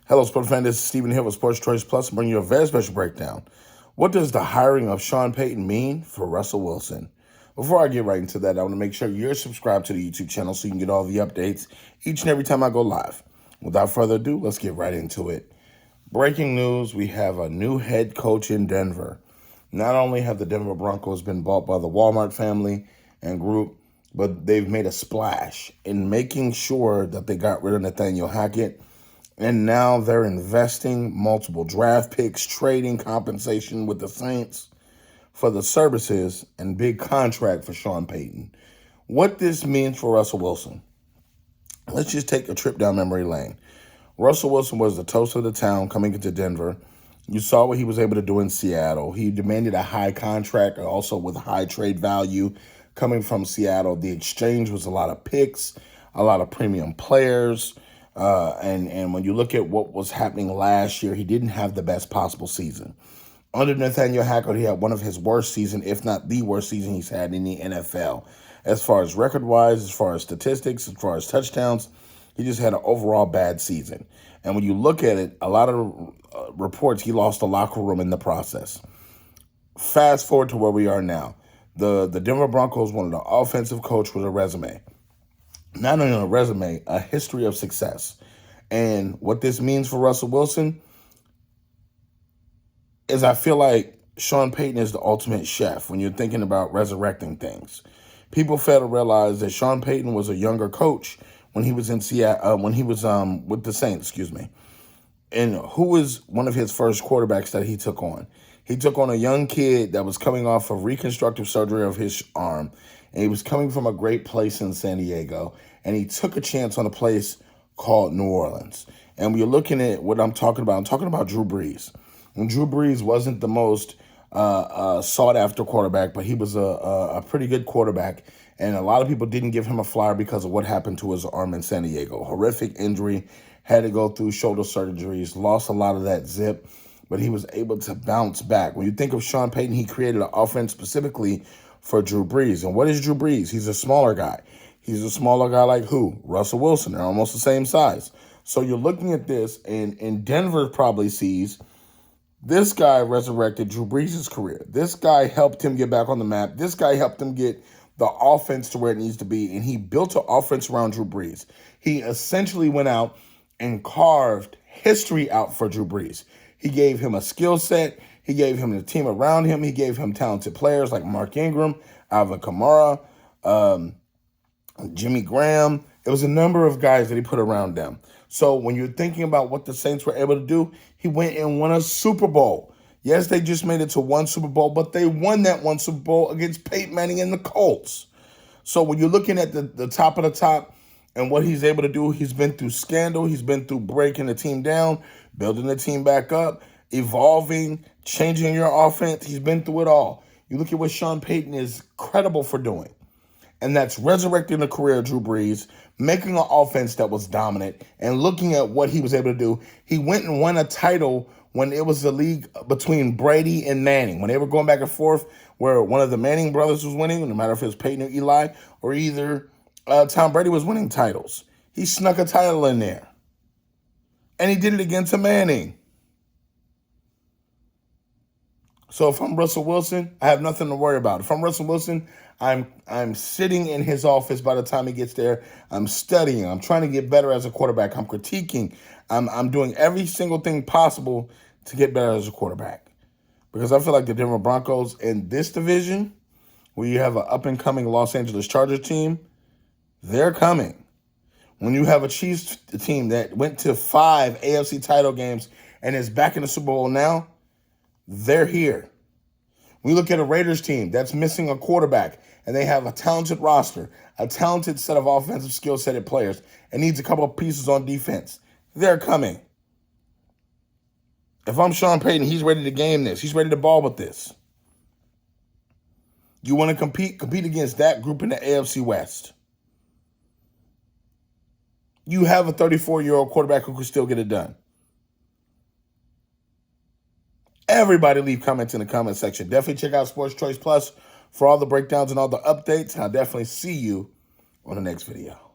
Hello, sports fan. This is Stephen here with Sports Choice Plus, bringing you a very special breakdown. What does the hiring of Sean Peyton mean for Russell Wilson? Before I get right into that, I want to make sure you're subscribed to the YouTube channel so you can get all the updates each and every time I go live. Without further ado, let's get right into it. Breaking news, we have a new head coach in Denver. Not only have the Denver Broncos been bought by the Walmart family and group, but they've made a splash in making sure that they got rid of Nathaniel Hackett. And now they're investing multiple draft picks, trading compensation with the Saints for the services and big contract for Sean Peyton. What this means for Russell Wilson. Let's just take a trip down memory lane. Russell Wilson was the toast of the town coming into Denver. You saw what he was able to do in Seattle. He demanded a high contract, also with high trade value coming from Seattle. The exchange was a lot of picks, a lot of premium players. And when you look at what was happening last year, he didn't have the best possible season. Under Nathaniel Hackett, he had one of his worst seasons, if not the worst season he's had in the NFL. As far as record-wise, as far as statistics, as far as touchdowns, he just had an overall bad season. And when you look at it, a lot of reports, he lost the locker room in the process. Fast forward to where we are now. The Denver Broncos wanted an offensive coach with a resume. Not only a resume, a history of success. And what this means for Russell Wilson is I feel like Sean Peyton is the ultimate chef when you're thinking about resurrecting things. People fail to realize that Sean Peyton was a younger coach when he was in Seattle, when he was with the Saints, And who was one of his first quarterbacks that he took on? He took on a young kid that was coming off of reconstructive surgery of his arm, and he was coming from a great place in San Diego, and he took a chance on a place called New Orleans. And when you're looking at what I'm talking about Drew Brees. And Drew Brees wasn't the most sought-after quarterback, but he was a pretty good quarterback, and a lot of people didn't give him a flyer because of what happened to his arm in San Diego. Horrific injury, had to go through shoulder surgeries, lost a lot of that zip, but he was able to bounce back. When you think of Sean Peyton, he created an offense specifically for Drew Brees. And what is Drew Brees? He's a smaller guy. He's a smaller guy like who? Russell Wilson. They're almost the same size. So you're looking at this, and Denver probably sees this guy resurrected Drew Brees' career. This guy helped him get back on the map. This guy helped him get the offense to where it needs to be, and he built an offense around Drew Brees. He essentially went out and carved history out for Drew Brees. He gave him a skill set. He gave him the team around him. He gave him talented players like Mark Ingram, Alvin Kamara, Jimmy Graham. It was a number of guys that he put around them. So when you're thinking about what the Saints were able to do, he went and won a Super Bowl. Yes, they just made it to one Super Bowl, but they won that one Super Bowl against Peyton Manning and the Colts. So when you're looking at the top of the top and what he's able to do, he's been through scandal. He's been through breaking the team down, building the team back up, evolving, changing your offense. He's been through it all. You look at what Sean Peyton is credible for doing, and that's resurrecting the career of Drew Brees, making an offense that was dominant, and looking at what he was able to do. He went and won a title when it was the league between Brady and Manning, when they were going back and forth, where one of the Manning brothers was winning, no matter if it was Peyton or Eli, or either Tom Brady was winning titles. He snuck a title in there, and he did it against a Manning. So if I'm Russell Wilson, I have nothing to worry about. If I'm Russell Wilson, I'm sitting in his office by the time he gets there. I'm studying. I'm trying to get better as a quarterback. I'm critiquing. I'm doing every single thing possible to get better as a quarterback. Because I feel like the Denver Broncos in this division, where you have an up-and-coming Los Angeles Chargers team, they're coming. When you have a Chiefs team that went to 5 AFC title games and is back in the Super Bowl now, they're here. We look at a Raiders team that's missing a quarterback, and they have a talented roster, a talented set of offensive skill-setted players, and needs a couple of pieces on defense. They're coming. If I'm Sean Payton, he's ready to game this. He's ready to ball with this. You want to compete against that group in the AFC West. You have a 34-year-old quarterback who can still get it done. Everybody leave comments in the comment section. Definitely check out Sports Choice Plus for all the breakdowns and all the updates. And I'll definitely see you on the next video.